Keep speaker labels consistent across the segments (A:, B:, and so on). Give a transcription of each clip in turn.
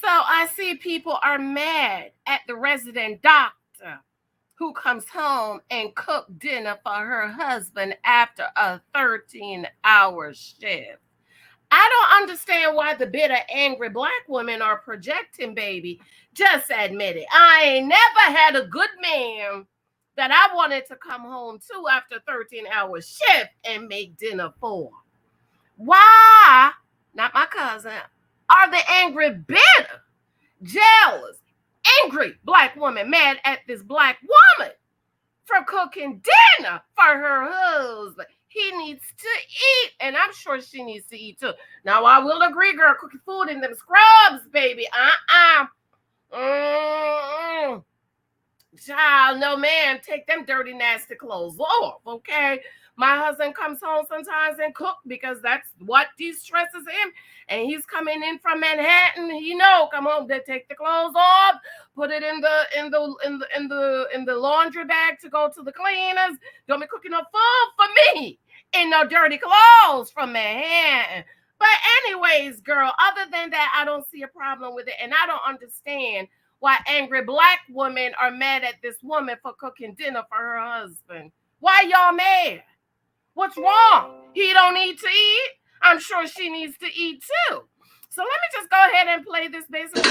A: So I see people are mad at the resident doctor who comes home and cook dinner for her husband after a 13-hour shift. I don't understand why the bitter, angry black women are projecting, baby. Just admit it. I ain't never had a good man that I wanted to come home to after 13-hour shift and make dinner for. Why, not my cousin, are the angry, bitter, jealous, angry black woman mad at this black woman for cooking dinner for her husband? He needs to eat, and I'm sure she needs to eat too. Now, I will agree, girl, cooking food in them scrubs, baby. Child, no, man, take them dirty, nasty clothes off, okay? My husband comes home sometimes and cook because that's what de-stresses him. And he's coming in from Manhattan. Come home, they take the clothes off, put it in the laundry bag to go to the cleaners. Don't be cooking no food for me in no dirty clothes from Manhattan. But anyways, girl, other than that, I don't see a problem with it, and I don't understand why angry black women are mad at this woman for cooking dinner for her husband. Why y'all mad? What's wrong? He don't need to eat? I'm sure she needs to eat too. So let me just go ahead and play this basic,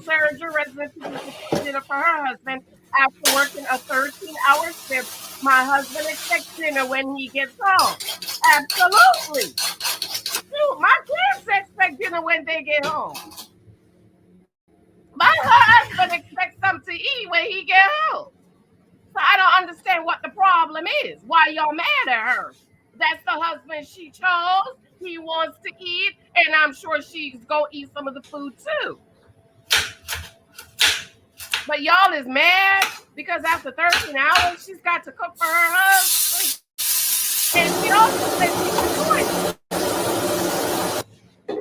A: surgery resident dinner for her husband after working a 13-hour shift. My husband expects dinner when he gets home. Absolutely. Dude, my kids expect dinner when they get home. My husband expects something to eat when he get home. So I don't understand what the problem is. Why y'all mad at her? That's the husband she chose. He wants to eat, and I'm sure she's gonna eat some of the food too. But y'all is mad because after 13 hours, she's got to cook for her husband. And she also said she enjoys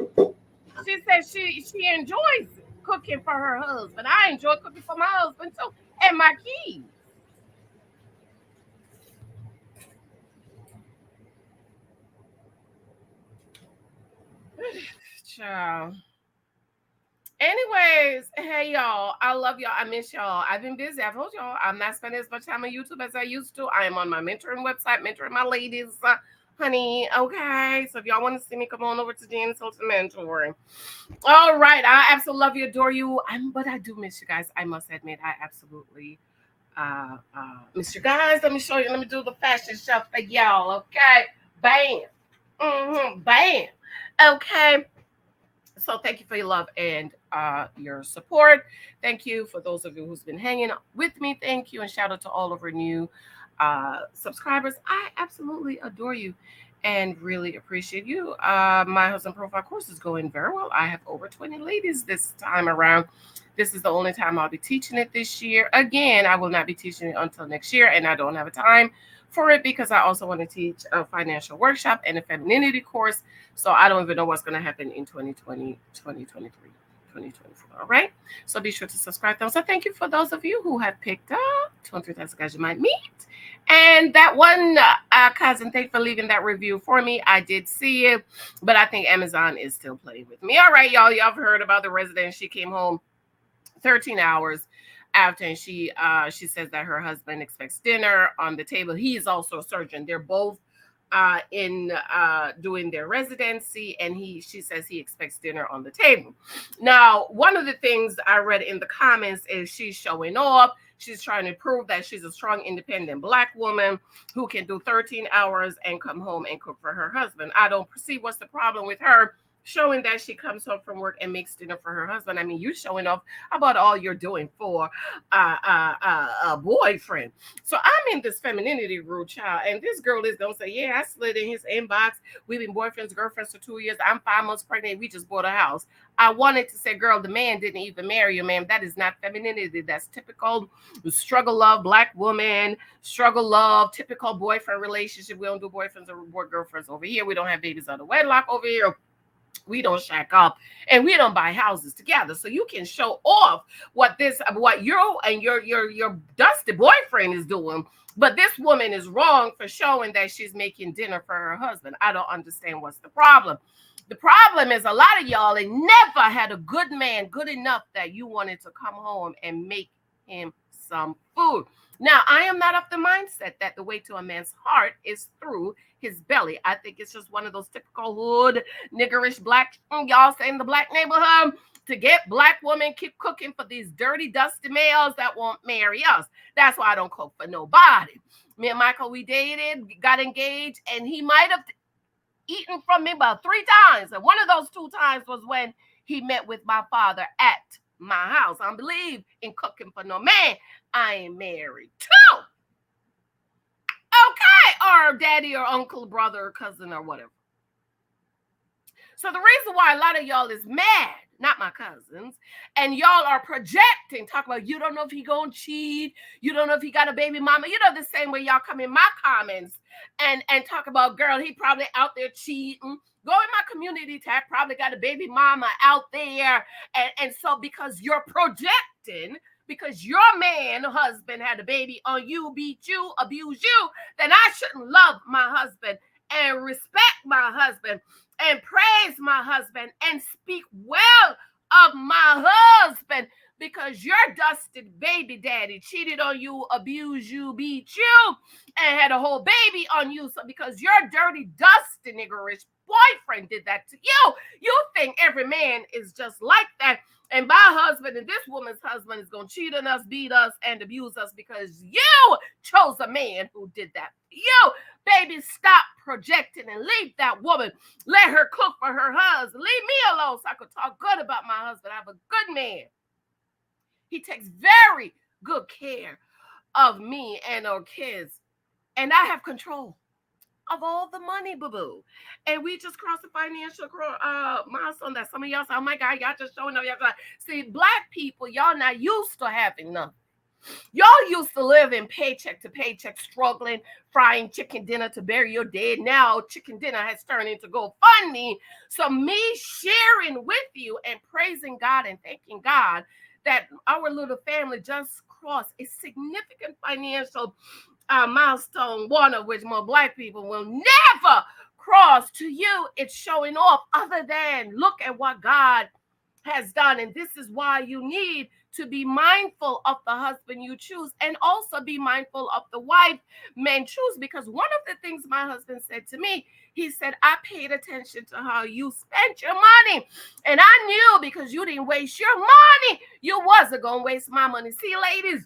A: it. She says she enjoys cooking for her husband. I enjoy cooking for my husband too, and my kids. Child. Anyways, hey y'all, I love y'all. I miss y'all. I've been busy. I've told y'all I'm not spending as much time on YouTube as I used to. I am on my mentoring website, mentoring my ladies, honey. Okay, so if y'all want to see me, come on over to Janice Hylton Mentoring. All right, I absolutely love you, adore you. But I do miss you guys. I must admit, I absolutely miss you guys. Let me show you. Let me do the fashion show for y'all. Okay, bam, bam. Okay. So thank you for your love and your support. Thank you for those of you who's been hanging with me. Thank you, and shout out to all of our new subscribers. I absolutely adore you and really appreciate you. My husband profile course is going very well. I have over 20 ladies this time around. This is the only time I'll be teaching it this year. Again, I will not be teaching it until next year, and I don't have a time for it because I also want to teach a financial workshop and a femininity course. So I don't even know what's going to happen in 2020, 2023, 2024. All right. So be sure to subscribe. So thank you for those of you who have picked up 23,000 guys you might meet. And that one cousin, thanks for leaving that review for me. I did see it, but I think Amazon is still playing with me. All right, y'all. Y'all have heard about the resident. She came home 13 hours after, and she says that her husband expects dinner on the table. He is also a surgeon. They're both in doing their residency, and she says he expects dinner on the table. Now, one of the things I read in the comments is she's showing off. She's trying to prove that she's a strong, independent Black woman who can do 13 hours and come home and cook for her husband. I don't perceive what's the problem with her showing that she comes home from work and makes dinner for her husband. I mean, you showing off about all you're doing for a boyfriend. So I'm in this femininity group, child, and this girl is gonna say, yeah, I slid in his inbox. We've been boyfriends, girlfriends for 2 years. I'm 5 months pregnant. We just bought a house. I wanted to say, girl, the man didn't even marry you, ma'am. That is not femininity. That's typical struggle love, Black woman, struggle love, typical boyfriend relationship. We don't do boyfriends or girlfriends over here. We don't have babies out of wedlock over here. We don't shack up, and we don't buy houses together. So you can show off what you and your dusty boyfriend is doing, but this woman is wrong for showing that she's making dinner for her husband. I don't understand what's the problem. The problem is a lot of y'all ain't never had a good man good enough that you wanted to come home and make him some food. Now, I am not of the mindset that the way to a man's heart is through his belly. I think it's just one of those typical hood, niggerish black, y'all say in the black neighborhood, to get black women keep cooking for these dirty, dusty males that won't marry us. That's why I don't cook for nobody. Me and Michael, we dated, got engaged, and he might have eaten from me about 3 times. And one of those 2 times was when he met with my father at my house. I don't believe in cooking for no man I ain't married to. Okay, or daddy or uncle, brother or cousin or whatever. So the reason why a lot of y'all is mad, not my cousins, and y'all are projecting, talk about you don't know if he gonna cheat, you don't know if he got a baby mama. You know, the same way y'all come in my comments and talk about, girl, he probably out there cheating. Go in my community tab, probably got a baby mama out there. And so because you're projecting, because your man, husband had a baby on you, beat you, abuse you, then I shouldn't love my husband and respect my husband and praise my husband and speak well of my husband because your dusted baby daddy cheated on you, abused you, beat you, and had a whole baby on you. So because your dirty, dusty, niggerish boyfriend did that to you, you think every man is just like that. And my husband and this woman's husband is going to cheat on us, beat us, and abuse us because you chose a man who did that. You, baby, stop projecting and leave that woman. Let her cook for her husband. Leave me alone so I could talk good about my husband. I have a good man. He takes very good care of me and our kids. And I have control of all the money, boo-boo. And we just crossed the financial milestone that some of y'all say, oh my God, y'all just showing up. Y'all see, black people, y'all not used to having nothing. Y'all used to live in paycheck to paycheck, struggling, frying chicken dinner to bury your dead. Now chicken dinner has turned into GoFundMe. So me sharing with you and praising God and thanking God that our little family just crossed a significant financial milestone, one of which more black people will never cross. To you, it's showing off other than look at what God has done. And this is why you need to be mindful of the husband you choose and also be mindful of the wife men choose. Because one of the things my husband said to me, he said, I paid attention to how you spent your money. And I knew because you didn't waste your money, you wasn't going to waste my money. See, ladies,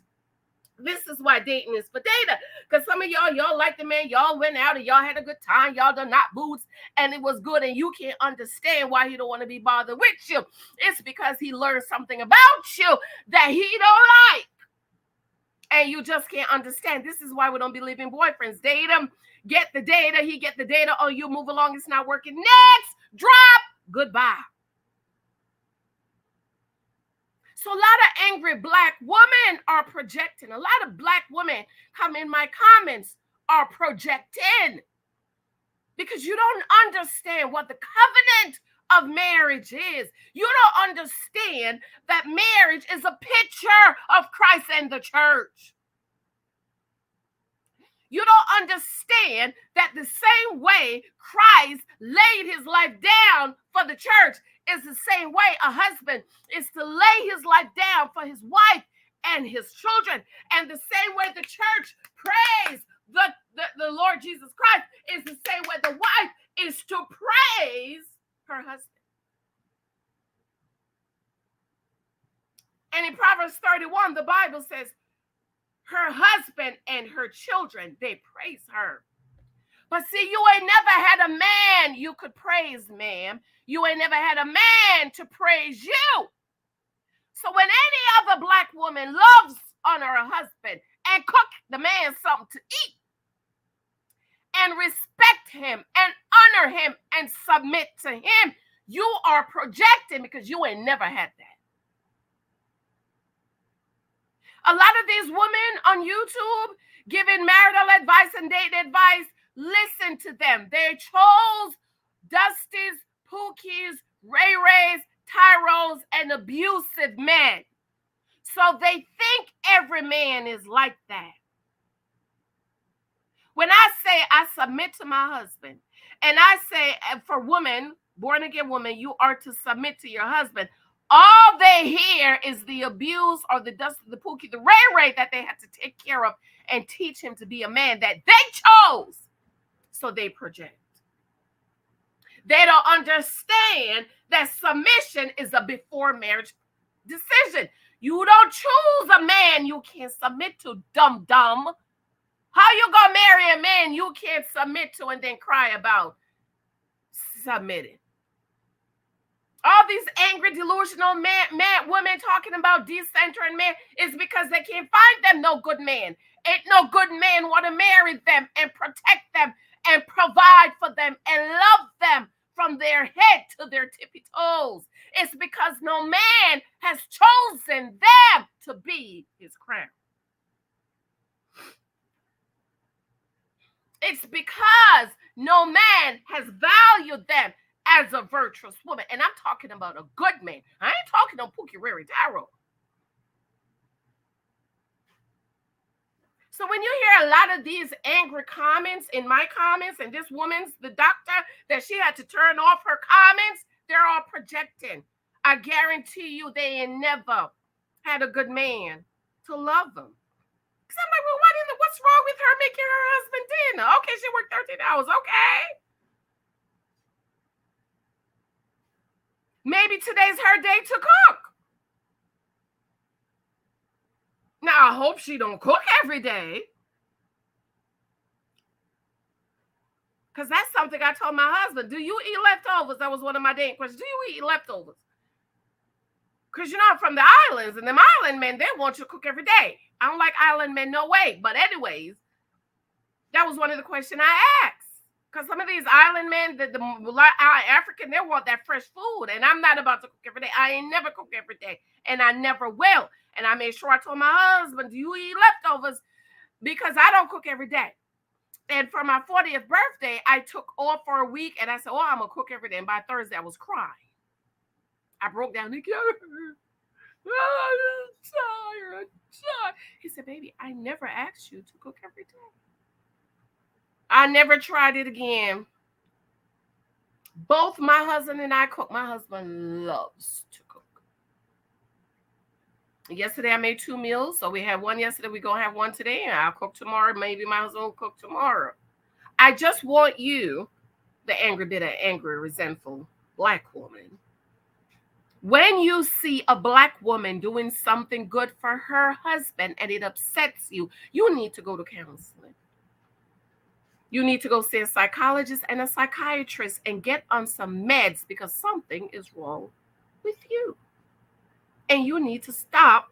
A: this is why dating is for data. Because some of y'all like the man, y'all went out and y'all had a good time, y'all done not boots, and it was good, and you can't understand why he don't want to be bothered with you. It's because he learned something about you that he don't like. And you just can't understand. This is why we don't believe in boyfriends. Date him, get the data, he get the data, oh, you move along, it's not working. Next, drop, goodbye. So a lot of angry black women are projecting. A lot of black women come in my comments are projecting because you don't understand what the covenant of marriage is. You don't understand that marriage is a picture of Christ and the church. You don't understand that the same way Christ laid his life down for the church is the same way a husband is to lay his life down for his wife and his children. And the same way the church prays the Lord Jesus Christ is the same way the wife is to praise her husband. And in Proverbs 31, the Bible says, her husband and her children, they praise her. But see, you ain't never had a man you could praise, ma'am. You ain't never had a man to praise you. So when any other black woman loves on her husband and cook the man something to eat and respect him and honor him and submit to him, you are projecting because you ain't never had that. A lot of these women on YouTube giving marital advice and dating advice, listen to them. They chose Dusty's, Pookie's, Ray Ray's, Tyro's, and abusive men. So they think every man is like that. When I say I submit to my husband, and I say for women, born again woman, you are to submit to your husband. All they hear is the abuse or the dust, the pookie, the ray that they have to take care of and teach him to be a man that they chose. So they project. They don't understand that submission is a before marriage decision. You don't choose a man you can't submit to, dumb. How you gonna marry a man you can't submit to and then cry about submitting? All these angry, delusional women talking about decentering men is because they can't find them no good man. Ain't no good man want to marry them and protect them and provide for them and love them from their head to their tippy toes. It's because no man has chosen them to be his crown. It's because no man has valued them as a virtuous woman. And I'm talking about a good man. I ain't talking about Pookie Rary Darrow. So when you hear a lot of these angry comments in my comments, and this woman's, the doctor, that she had to turn off her comments, they're all projecting. I guarantee you they ain't never had a good man to love them. Because I'm like, well, what's wrong with her making her husband dinner? Okay, she worked 13 hours. Okay. Maybe today's her day to cook. Now, I hope she don't cook every day. Because that's something I told my husband. Do you eat leftovers? That was one of my dating questions. Do you eat leftovers? Because you know I'm from the islands, and them island men, they want you to cook every day. I don't like island men, no way. But anyways, that was one of the questions I asked. Because some of these island men, the African, they want that fresh food. And I'm not about to cook every day. I ain't never cook every day. And I never will. And I made sure I told my husband, do you eat leftovers? Because I don't cook every day. And for my 40th birthday, I took off for a week. And I said, I'm going to cook every day. And by Thursday, I was crying. I broke down the counter. I'm tired. He said, baby, I never asked you to cook every day. I never tried it again. Both my husband and I cook. My husband loves to cook. Yesterday I made 2 meals. So we had one yesterday. We're going to have one today. And I'll cook tomorrow. Maybe my husband will cook tomorrow. I just want you, the angry, bitter, angry, resentful Black woman. When you see a Black woman doing something good for her husband and it upsets you, you need to go to counseling. You need to go see a psychologist and a psychiatrist and get on some meds because something is wrong with you. And you need to stop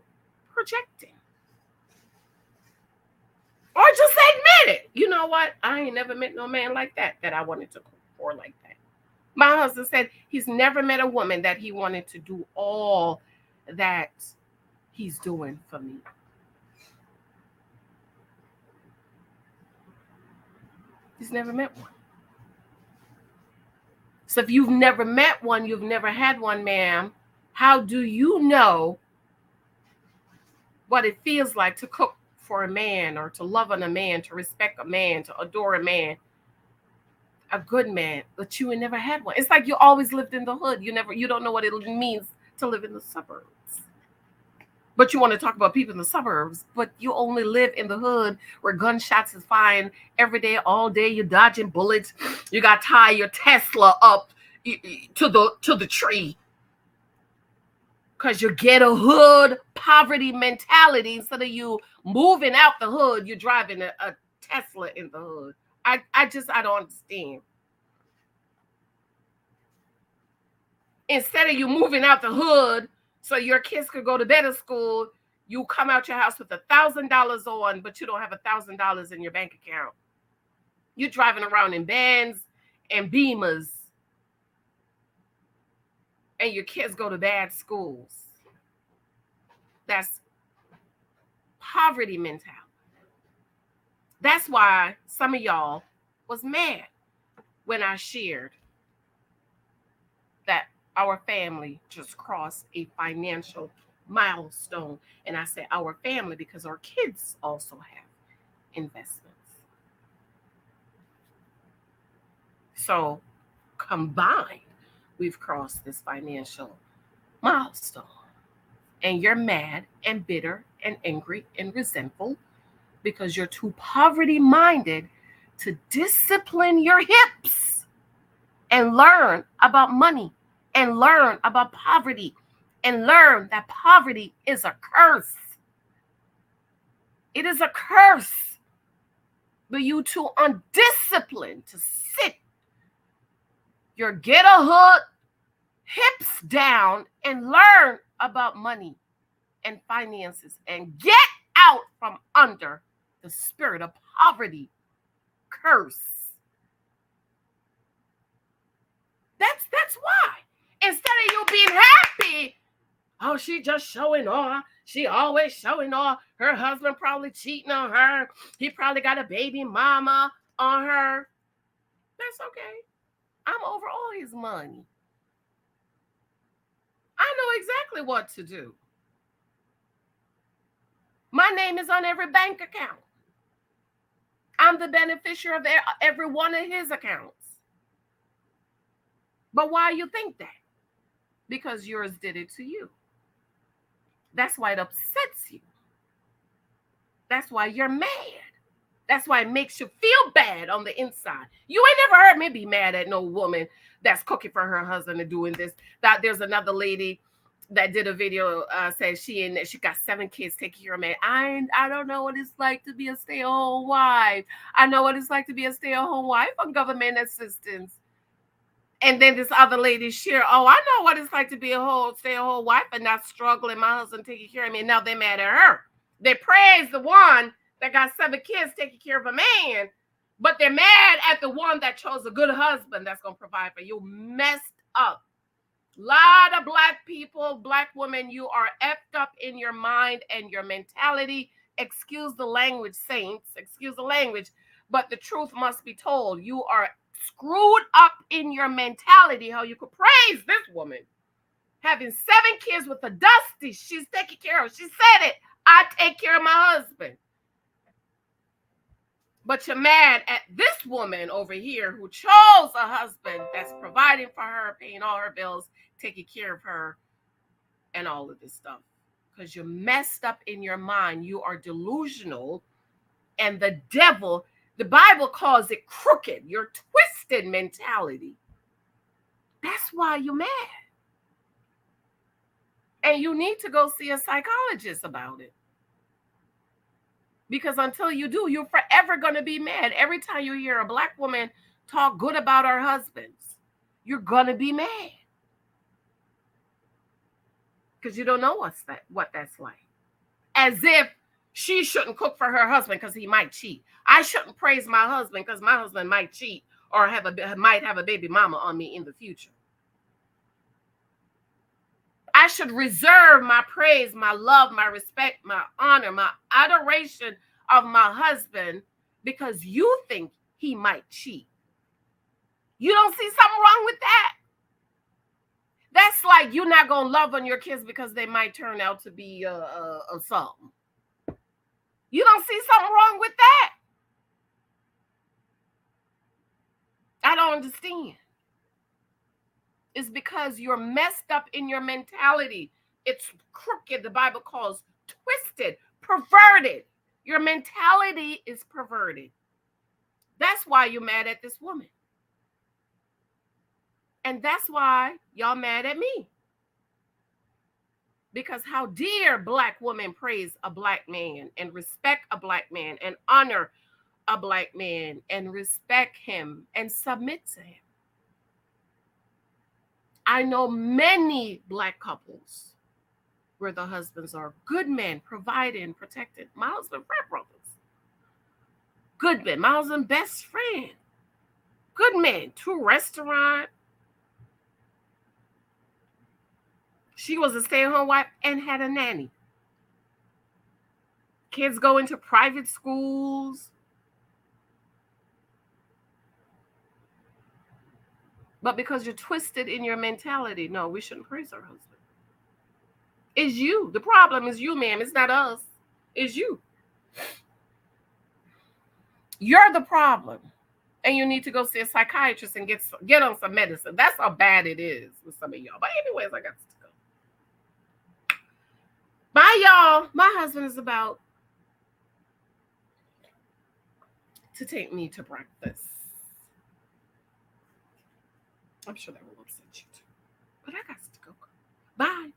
A: projecting. Or just admit it. You know what? I ain't never met no man like that I wanted to cook for like that. My husband said he's never met a woman that he wanted to do all that he's doing for me. He's never met one. So if you've never met one, you've never had one, ma'am, how do you know what it feels like to cook for a man or to love on a man, to respect a man, to adore a man? A good man, but you never had one. It's like you always lived in the hood. You don't know what it means to live in the suburbs. But you want to talk about people in the suburbs, but you only live in the hood where gunshots is flying every day, all day. You're dodging bullets. You got to tie your Tesla up to the tree because you get a hood poverty mentality. Instead of you moving out the hood, you're driving a Tesla in the hood. I don't understand. Instead of you moving out the hood so your kids could go to better school, you come out your house with $1,000 on, but you don't have $1,000 in your bank account. You're driving around in Benz and Beamers, and your kids go to bad schools. That's poverty mentality. That's why some of y'all was mad when I shared that our family just crossed a financial milestone. And I say our family because our kids also have investments. So combined, we've crossed this financial milestone. And you're mad and bitter and angry and resentful because you're too poverty minded to discipline your hips and learn about money and learn about poverty and learn that poverty is a curse. It is a curse for you too undisciplined to sit your get a hood hips down and learn about money and finances and get out from under the spirit of poverty curse. That's why. Instead of you being happy, oh, she just showing off. She always showing off. Her husband probably cheating on her. He probably got a baby mama on her. That's okay. I'm over all his money. I know exactly what to do. My name is on every bank account. I'm the beneficiary of every one of his accounts. But why you think that? Because yours did it to you. That's why it upsets you. That's why you're mad. That's why it makes you feel bad on the inside. You ain't never heard me be mad at no woman that's cooking for her husband and doing this. That there's another lady that did a video said she got 7 kids taking care of man. I don't know what it's like to be a stay-at-home wife. I know what it's like to be a stay-at-home wife on government assistance. And then this other lady share, oh, I know what it's like to be a whole stay-at-home wife and not struggling. My husband taking care of me. And now they're mad at her. They praise the one that got 7 kids taking care of a man, but they're mad at the one that chose a good husband that's going to provide for you. Messed up. Lot of black people, black women, you are effed up in your mind and your mentality. Excuse the language, saints. Excuse the language. But the truth must be told. You are screwed up in your mentality. How you could praise this woman having 7 kids with a dusty. She's taking care of. She said it. I take care of my husband. But you're mad at this woman over here who chose a husband that's providing for her, paying all her bills, taking care of her, and all of this stuff. Because you're messed up in your mind. You are delusional. And the devil, the Bible calls it crooked. Your twisted mentality. That's why you're mad. And you need to go see a psychologist about it. Because until you do, you're forever going to be mad. Every time you hear a black woman talk good about her husbands, you're going to be mad. Because you don't know what that's like. As if she shouldn't cook for her husband because he might cheat. I shouldn't praise my husband because my husband might cheat or might have a baby mama on me in the future. I should reserve my praise, my love, my respect, my honor, my adoration of my husband because you think he might cheat. You don't see something wrong with that? That's like you're not going to love on your kids because they might turn out to be something. You don't see something wrong with that? I don't understand. It's because you're messed up in your mentality. It's crooked. The Bible calls twisted, perverted. Your mentality is perverted. That's why you're mad at this woman. And that's why y'all mad at me. Because how dare black women praise a black man and respect a black man and honor a black man and respect him and submit to him. I know many black couples where the husbands are good men, providing, protected. My husband, frat brothers. Good men. My husband, best friend. Good men. 2 restaurant. She was a stay-at-home wife and had a nanny. Kids go into private schools. But because you're twisted in your mentality, no, we shouldn't praise our husband. It's you. The problem is you, ma'am. It's not us. It's you. You're the problem. and you need to go see a psychiatrist and get on some medicine. That's how bad it is with some of y'all. But anyways, I got to go. Bye, y'all. My husband is about to take me to breakfast. I'm sure that will upset you too. But I got to go. Bye.